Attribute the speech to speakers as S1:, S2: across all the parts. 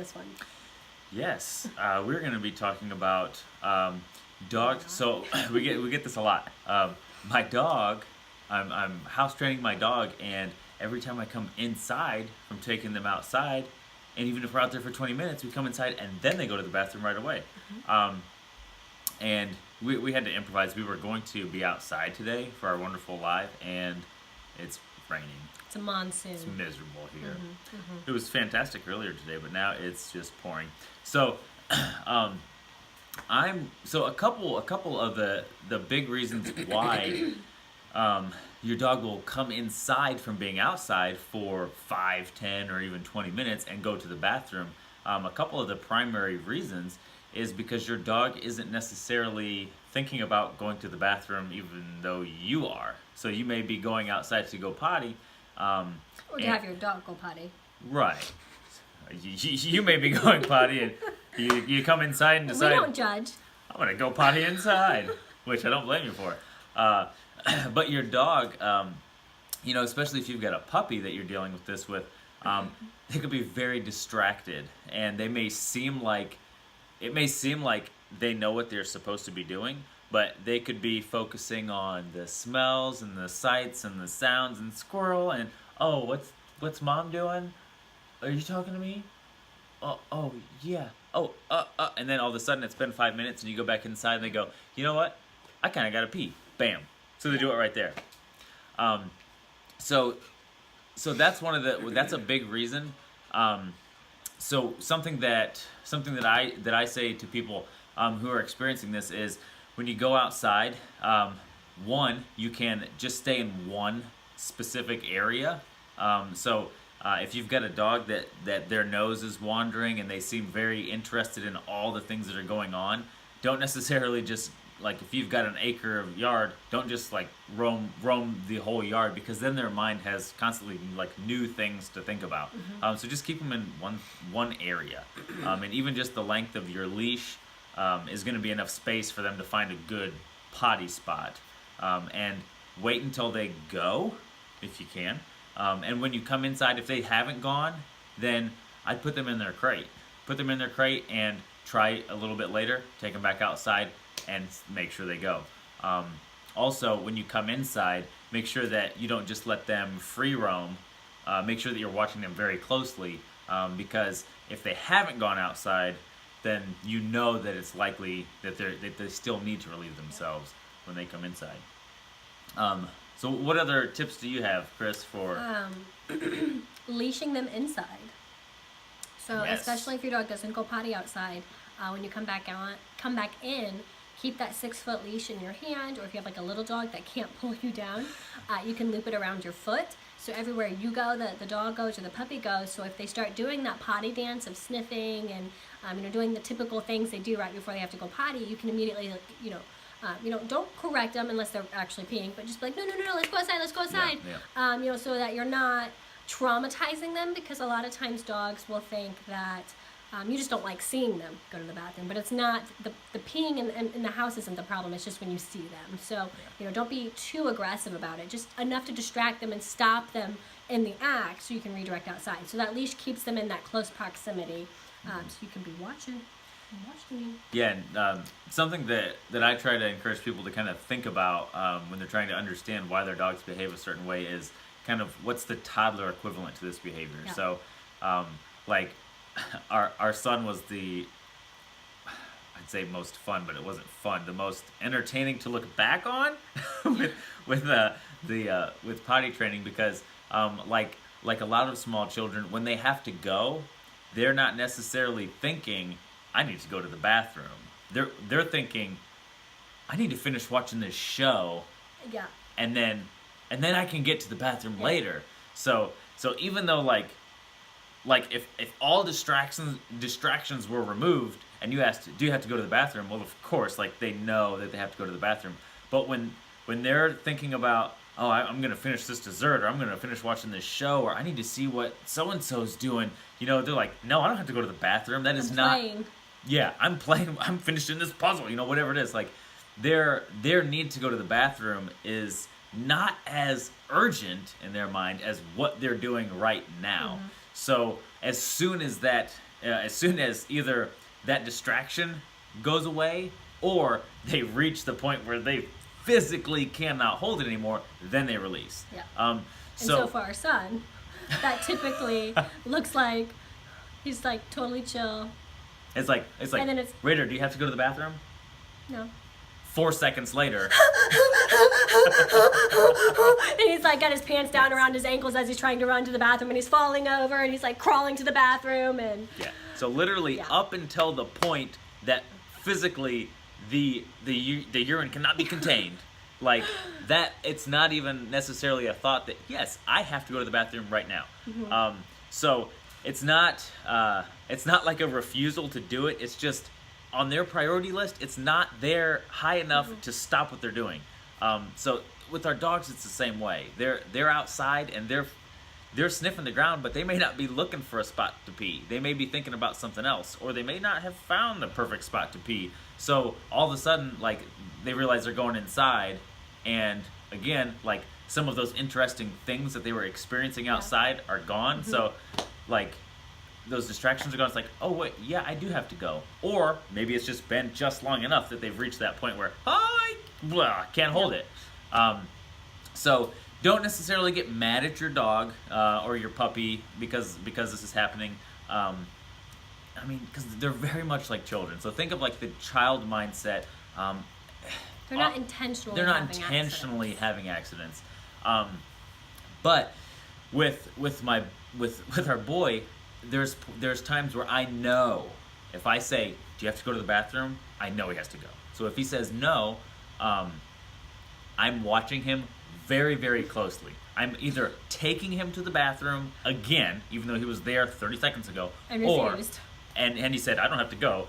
S1: this one?
S2: Yes, we're going to be talking about dogs. So we get this a lot. My dog, I'm house training my dog, and every time I come inside from taking them outside, and even if we're out there for 20 minutes, we come inside and then they go to the bathroom right away. And we had to improvise. We were going to be outside today for our wonderful live, and it's raining.
S1: It's a monsoon.
S2: It's miserable here. It was fantastic earlier today, but now it's just pouring. So, a couple of the big reasons why your dog will come inside from being outside for 5, 10, or even 20 minutes and go to the bathroom. A couple of the primary reasons is because your dog isn't necessarily thinking about going to the bathroom even though you are. So you may be going outside to go potty.
S1: Or to have your dog go potty.
S2: Right. You may be going potty and you come inside and decide,
S1: we don't judge.
S2: I'm going to go potty inside, which I don't blame you for. But your dog, especially if you've got a puppy that you're dealing with this with, they could be very distracted, and it may seem like they know what they're supposed to be doing, but they could be focusing on the smells and the sights and the sounds and squirrel and, oh, what's mom doing? Are you talking to me? Oh yeah. And then all of a sudden it's been 5 minutes and you go back inside and they go, you know what? I kind of got to pee. Bam. So they do it right there. So that's a big reason. So something that I say to people who are experiencing this is, when you go outside, one, you can just stay in one specific area. If you've got a dog that their nose is wandering and they seem very interested in all the things that are going on, don't necessarily just, like, if you've got an acre of yard, don't just like roam the whole yard, because then their mind has constantly like new things to think about. So just keep them in one area, and even just the length of your leash is going to be enough space for them to find a good potty spot. And wait until they go, if you can. And when you come inside, if they haven't gone, then I'd put them in their crate. Put them in their crate and try a little bit later, take them back outside, and make sure they go. Also, when you come inside, make sure that you don't just let them free roam. Make sure that you're watching them very closely, because if they haven't gone outside, then you know that it's likely that they still need to relieve themselves when they come inside. So what other tips do you have, Chris, for
S1: leashing them inside? So
S2: Yes.
S1: especially if your dog doesn't go potty outside, when you come back in, keep that 6-foot leash in your hand, or if you have like a little dog that can't pull you down, you can loop it around your foot. So everywhere you go, the dog goes or the puppy goes. So if they start doing that potty dance of sniffing and doing the typical things they do right before they have to go potty, you can immediately, don't correct them unless they're actually peeing, but just be like, no, let's go outside.
S2: Yeah.
S1: So that you're not traumatizing them, because a lot of times dogs will think that you just don't like seeing them go to the bathroom, but it's not, the peeing in the house isn't the problem, it's just when you see them. So, don't be too aggressive about it, just enough to distract them and stop them in the act so you can redirect outside. So that leash keeps them in that close proximity, so you can be watching.
S2: Yeah, and something that I try to encourage people to kind of think about when they're trying to understand why their dogs behave a certain way is kind of what's the toddler equivalent to this behavior.
S1: Yeah.
S2: So, our son was I'd say most fun, but it wasn't fun. The most entertaining to look back on with potty training, because like a lot of small children, when they have to go, they're not necessarily thinking, I need to go to the bathroom. They're thinking, I need to finish watching this show.
S1: Yeah.
S2: And then I can get to the bathroom later. So even though like if all distractions were removed and you asked, do you have to go to the bathroom? Well, of course, like they know that they have to go to the bathroom. But when they're thinking about, oh, I'm going to finish this dessert, or I'm going to finish watching this show, or I need to see what so-and-so's doing, they're like, no, I don't have to go to the bathroom. That is not...
S1: Playing.
S2: Yeah, I'm playing, I'm finishing this puzzle, whatever it is. Like, their need to go to the bathroom is not as urgent in their mind as what they're doing right now. So as soon as that as soon as either that distraction goes away or they reach the point where they physically cannot hold it anymore, then they release.
S1: Yeah.
S2: And
S1: And so for our son, that typically looks like he's like totally chill.
S2: it's like
S1: And then it's-
S2: Raider, do you have to go to the bathroom?
S1: No.
S2: 4 seconds later.
S1: And he's like got his pants down around his ankles as he's trying to run to the bathroom, and he's falling over, and he's like crawling to the bathroom, and
S2: Yeah. So literally
S1: Yeah.
S2: up until the point that physically the urine cannot be contained, like that, it's not even necessarily a thought that yes, I have to go to the bathroom right now. So it's not like a refusal to do it. It's just on their priority list. It's not there high enough to stop what they're doing. So with our dogs, it's the same way. They're outside and they're sniffing the ground, but they may not be looking for a spot to pee. They may be thinking about something else, or they may not have found the perfect spot to pee. So all of a sudden, like, they realize they're going inside, and again, like, some of those interesting things that they were experiencing outside are gone. So, like, those distractions are gone. It's like, oh wait, yeah, I do have to go. Or maybe it's just been just long enough that they've reached that point where I can't hold it. So don't necessarily get mad at your dog or your puppy because this is happening. I mean, because they're very much like children. So think of like the child mindset.
S1: they're not intentionally.
S2: They're not
S1: having
S2: intentionally
S1: accidents.
S2: having accidents. But with our boy, there's times where I know if I say, "Do you have to go to the bathroom?" I know he has to go. So if he says no, I'm watching him very, very closely. I'm either taking him to the bathroom again, even though he was there 30 seconds ago,
S1: And
S2: or
S1: refused.
S2: and he said, "I don't have to go,"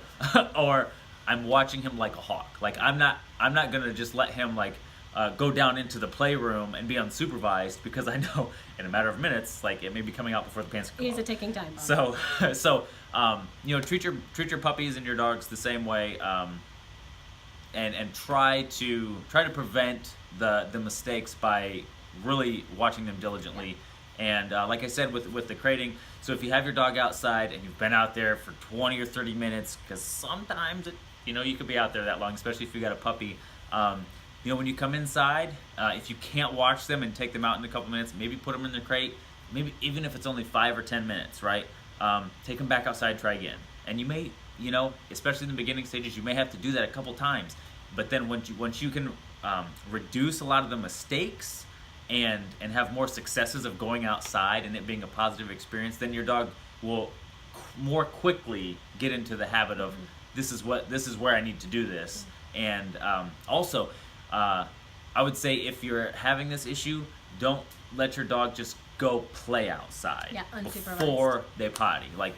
S2: or I'm watching him like a hawk. Like I'm not gonna just let him like go down into the playroom and be unsupervised, because I know in a matter of minutes, like, it may be coming out before the pants come
S1: He's
S2: off.
S1: a ticking time bomb.
S2: So treat your puppies and your dogs the same way, and try to prevent the mistakes by really watching them diligently. And like I said with the crating, so if you have your dog outside and you've been out there for 20 or 30 minutes, because sometimes you could be out there that long, especially if you got a puppy. When you come inside, if you can't watch them and take them out in a couple minutes, maybe put them in the crate. Maybe even if it's only 5 or 10 minutes, right? Take them back outside, try again. And you may, especially in the beginning stages, you may have to do that a couple times. But then once you can reduce a lot of the mistakes and have more successes of going outside and it being a positive experience, then your dog will more quickly get into the habit of this is where I need to do this. And also, I would say if you're having this issue, don't let your dog just go play outside
S1: unsupervised.
S2: before they potty. Like,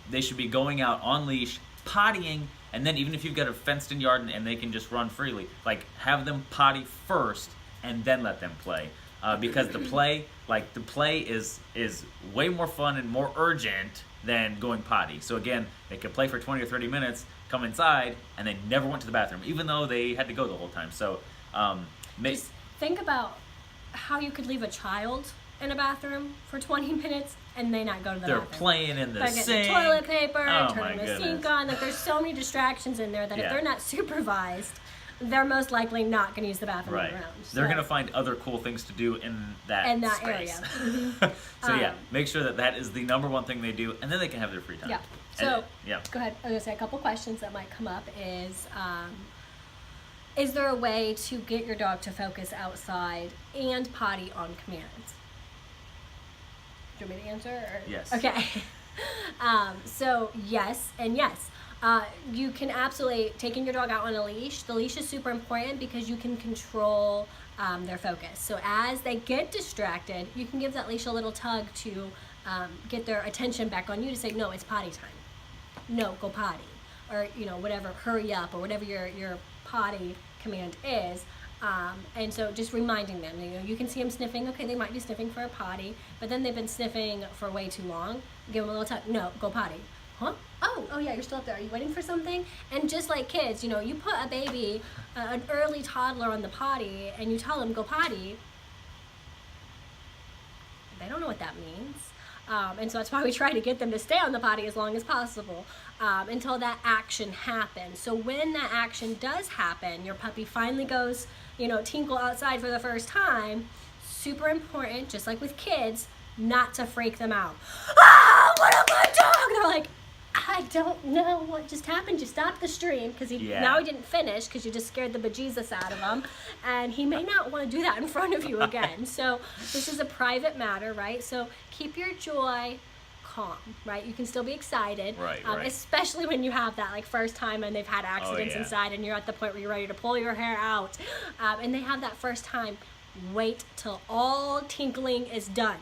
S2: they should be going out on leash, pottying, and then even if you've got a fenced-in yard and they can just run freely, like, have them potty first and then let them play. Because the play is way more fun and more urgent than going potty. So again, they could play for 20 or 30 minutes, come inside, and they never went to the bathroom, even though they had to go the whole time. So
S1: just think about how you could leave a child in a bathroom for 20 minutes and they not go to the
S2: they're
S1: bathroom.
S2: playing in the
S1: They're getting
S2: sink.
S1: the toilet paper,
S2: Oh,
S1: turning
S2: my
S1: the sink
S2: goodness.
S1: on. Like, there's so many distractions in there that if
S2: Yeah.
S1: they're not supervised, they're most likely not going to use the bathroom
S2: Right.
S1: around.
S2: They're going to find other cool things to do in that
S1: area.
S2: space. So yeah, make sure that is the number one thing they do, and then they can have their free time.
S1: Yeah.
S2: And-
S1: So,
S2: yeah.
S1: go ahead. I was going to say a couple questions that might come up is there a way to get your dog to focus outside and potty on command? Do you want me to answer? Or?
S2: Yes.
S1: Okay. So yes and yes. You can absolutely, taking your dog out on a leash, the leash is super important because you can control their focus. So as they get distracted, you can give that leash a little tug to get their attention back on you to say, no, it's potty time. No, go potty. Or, whatever, hurry up, or whatever your potty command is. And so just reminding them, you can see them sniffing. Okay, they might be sniffing for a potty, but then they've been sniffing for way too long. Give them a little tug. No, go potty. Huh? Oh yeah, you're still up there. Are you waiting for something? And just like kids, you put a baby, an early toddler on the potty, and you tell them go potty. They don't know what that means. And so that's why we try to get them to stay on the potty as long as possible until that action happens. So when that action does happen, your puppy finally goes, tinkle outside for the first time, super important, just like with kids, not to freak them out. Ah, what a good dog! They're like, I don't know what just happened. You stopped the stream because now he didn't finish because you just scared the bejesus out of him, and he may not want to do that in front of you again. So this is a private matter, right? So keep your joy calm, right? You can still be excited,
S2: right.
S1: Especially when you have that first time and they've had accidents inside and you're at the point where you're ready to pull your hair out, and they have that first time. Wait till all tinkling is done.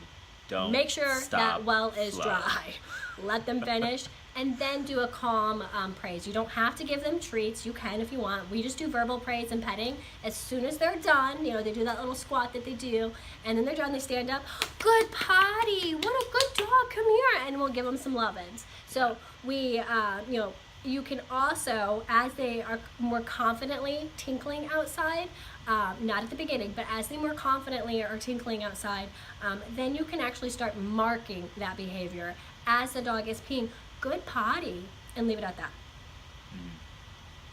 S2: Don't
S1: make sure that well is
S2: slow.
S1: Dry. Let them finish. And then do a calm praise. You don't have to give them treats. You can if you want. We just do verbal praise and petting. As soon as they're done, they do that little squat that they do, and then they're done, they stand up. Good potty. What a good dog. Come here. And we'll give them some love-ins. So we, you can also, as they are more confidently tinkling outside, not at the beginning, but as they more confidently are tinkling outside, then you can actually start marking that behavior as the dog is peeing. Good potty, and leave it at that.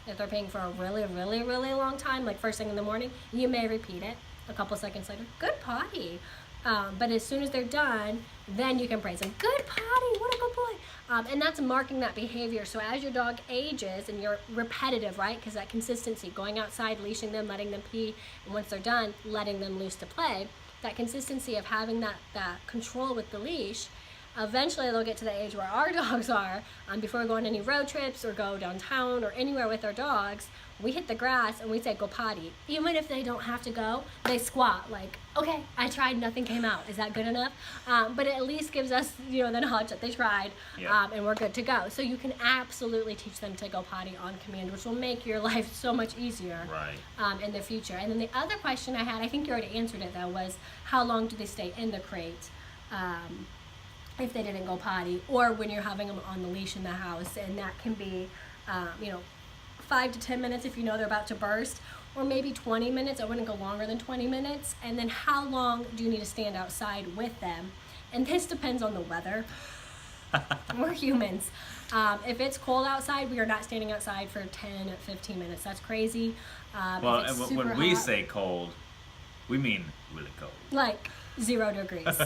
S1: If they're peeing for a really, really, really long time, like first thing in the morning, you may repeat it a couple seconds later. Good potty. But as soon as they're done, then you can praise them. Good potty, what a good boy. And that's marking that behavior. So as your dog ages and you're repetitive, right? Because that consistency, going outside, leashing them, letting them pee, and once they're done, letting them loose to play, that consistency of having that control with the leash, eventually they'll get to the age where our dogs are, before we go on any road trips or go downtown or anywhere with our dogs, we hit the grass and we say, go potty. Even if they don't have to go, they squat like, okay, I tried, nothing came out. Is that good enough? But it at least gives us, the knowledge that they tried, and we're good to go. So you can absolutely teach them to go potty on command, which will make your life so much easier in the future. And then the other question I had, I think you already answered it though, was how long do they stay in the crate? If they didn't go potty, or when you're having them on the leash in the house, and that can be 5 to 10 minutes if they're about to burst, or maybe 20 minutes. I wouldn't go longer than 20 minutes. And then how long do you need to stand outside with them? And this depends on the weather. We're humans. If it's cold outside, we are not standing outside for 10, 15 minutes. That's crazy.
S2: Well, and when we say cold, we mean really cold.
S1: Like 0 degrees.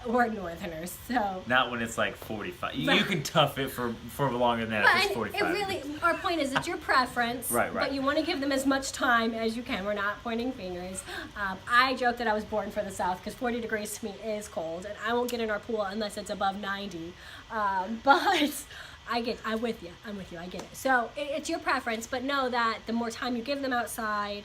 S1: We're northerners, so.
S2: Not when it's like 45. You can tough it for longer than that if it's 45.
S1: Our point is it's your preference.
S2: Right.
S1: But you want to give them as much time as you can. We're not pointing fingers. I joke that I was born for the South because 40 degrees to me is cold, and I won't get in our pool unless it's above 90. But I'm with you. I get it. So it's your preference, but know that the more time you give them outside,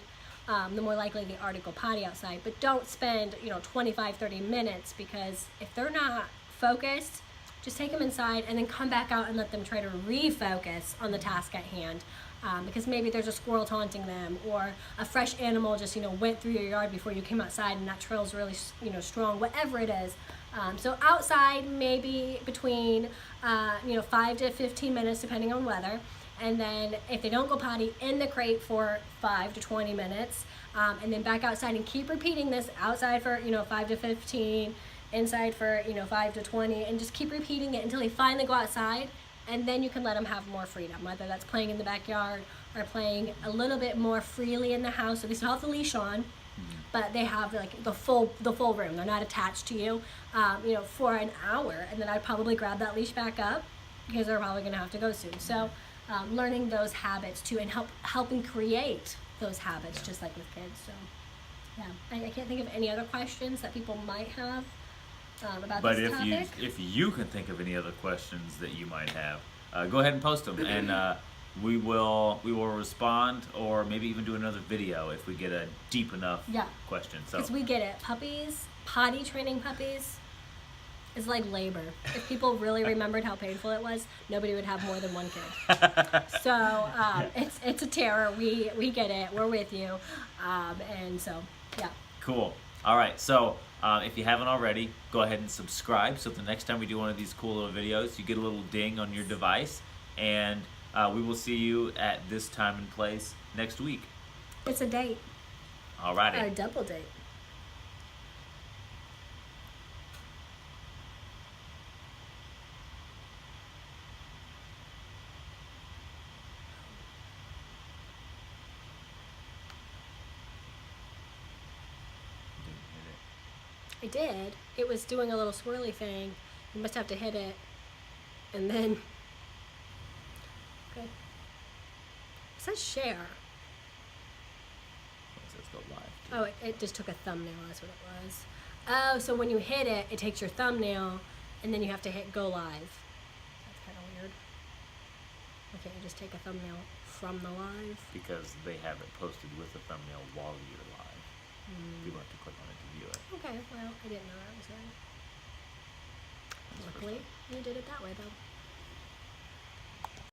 S1: the more likely they are to go potty outside. But don't spend 25, 30 minutes, because if they're not focused, just take them inside and then come back out and let them try to refocus on the task at hand. Because maybe there's a squirrel taunting them, or a fresh animal just went through your yard before you came outside and that trail's really strong, whatever it is. So outside, maybe between 5 to 15 minutes depending on weather. And then if they don't go potty, in the crate for 5 to 20 minutes, and then back outside, and keep repeating this. Outside for 5 to 15, inside for 5 to 20, and just keep repeating it until they finally go outside. And then you can let them have more freedom, whether that's playing in the backyard or playing a little bit more freely in the house. So they still have the leash on, but they have like the full room. They're not attached to you, for an hour. And then I'd probably grab that leash back up, because they're probably going to have to go soon. So learning those habits too, and helping create those habits, just like with kids. So I can't think of any other questions that people might have about this topic.
S2: But if you can think of any other questions that you might have, go ahead and post them, and we will respond, or maybe even do another video if we get a deep enough question. So
S1: because we get it, potty training puppies is like labor. If people really remembered how painful it was, nobody would have more than one kid. So it's a terror. We get it. We're with you. And so
S2: Cool. All right. So if you haven't already, go ahead and subscribe, so the next time we do one of these cool little videos, you get a little ding on your device, and we will see you at this time and place next week.
S1: It's a date.
S2: All righty.
S1: Or a double date. I did. It was doing a little swirly thing. You must have to hit it. And then... Okay. It says share.
S2: It says go live. Too.
S1: Oh, it just took a thumbnail. That's what it was. Oh, so when you hit it, it takes your thumbnail, and then you have to hit go live. That's kind of weird. Why can't you just take a thumbnail from the live?
S2: Because they have it posted with the thumbnail while you're live. People have to click on it to view it.
S1: Okay, well, I didn't know that was right. Luckily, you did it that way, though.